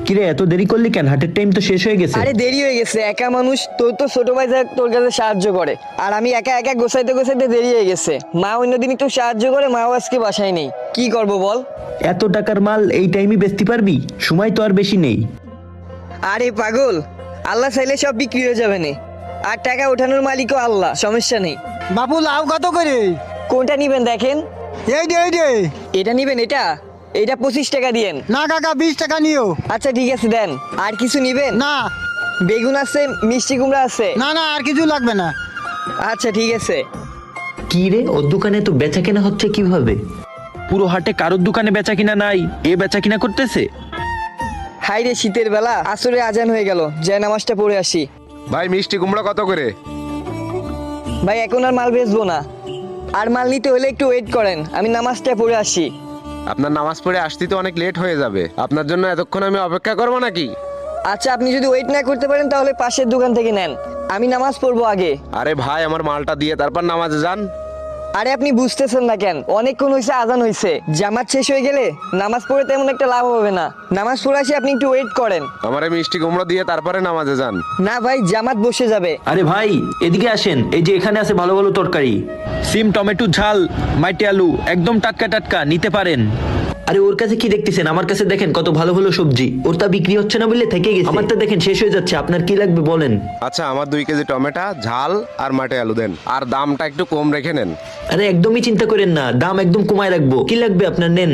কিরে এত দেরি করলি কেন? হাটের টাইম তো শেষ হয়ে গেছে। আরে দেরি হয়ে গেছে, একা মানুষ, তোর তো ছোট ভাই যাক তোর কাছে সাহায্য করে, আর আমি একা একা গোছাইতে গোছাইতে দেরি হয়ে গেছে। মা অন্যদিন একটু সাহায্য করে, মাও আজকে বাসায় নেই, কি করব বল। এত টাকার মাল এই টাইমে বেচতে পারবি? সময় তো আর বেশি নেই। আরে পাগল, আল্লাহ চাইলে সব বিক্রি হয়ে যাবে না, আর টাকা ওঠানোর মালিকও আল্লাহ, সমস্যা নেই। বাপু লাউ কত করে? কোনটা নিবেন দেখেন? এই যে এটা নিবেন? এটা 25 টাকা দিয়েন। না কাকা 20 টাকা নিও। আচ্ছা ঠিক আছে দেন। আর কিছু নিবেন? না বেগুন আছে, মিষ্টি কুমড়া আছে। না না আর কিছু লাগবে না। আচ্ছা ঠিক আছে। কি রে, ওর দোকানে তো বেচা কেনা হচ্ছে কিভাবে? পুরো হাটে কারোর দোকানে বেচা কিনা নাই, এ বেচা কিনা করতেছে। হাই রে, শীতের বেলা আসরে আজান হয়ে গেল, যাই নামাজটা পড়ে আসি। ভাই মিষ্টি কুমড়া কত করে? ভাই এখন আর মাল বেচবো না, আর মাল নিতে হলে একটু ওয়েট করেন, আমি নামাজটা পড়ে আসি। আপনার নামাজ পড়ে আসতে তো অনেক লেট হয়ে যাবে, আপনার জন্য এতক্ষণ আমি অপেক্ষা করবো নাকি? আচ্ছা আপনি যদি ওয়েট না করতে পারেন তাহলে পাশের দোকান থেকে নেন, আমি নামাজ পড়বো আগে। আরে ভাই আমার মালটা দিয়ে তারপর নামাজে যান। আরে আপনি বুঝতেছেন না কেন, অনেকক্ষণ হয়েছে, আজান হয়েছে, জামাত শেষ হয়ে গেলে নামাজ পড়ে তেমন একটা লাভ হবে না, নামাজ পড়ে আসি, আপনি একটু ওয়েট করেন। আমার এই মিষ্টি কুমড়া দিয়ে তারপরে নামাজে যান। না ভাই, জামাত বসে যাবে। আরে ভাই এদিকে আসেন, এই যে এখানে আছে ভালো ভালো তরকারি, সিম, টমেটো, ঝাল, মাটি আলু, একদম টাটকা টাটকা, নিতে পারেন। আরে ওর কাছে কি দেখতেছেন, আমার কাছে দেখেন কত ভালো ভালো সবজি, ওর তা বিক্রি হচ্ছে না বললে থেকে গেছে, আমারটা দেখেন শেষ হয়ে যাচ্ছে। আপনার কি লাগবে বলেন? আচ্ছা আমার 2 কেজি টমেটো, ঝাল আর মাটি আলু দেন, আর দামটা একটু কম রেখে নেন। আরে একদমই চিন্তা করেন না, দাম একদম কমায় রাখবো। কি লাগবে আপনার নেন।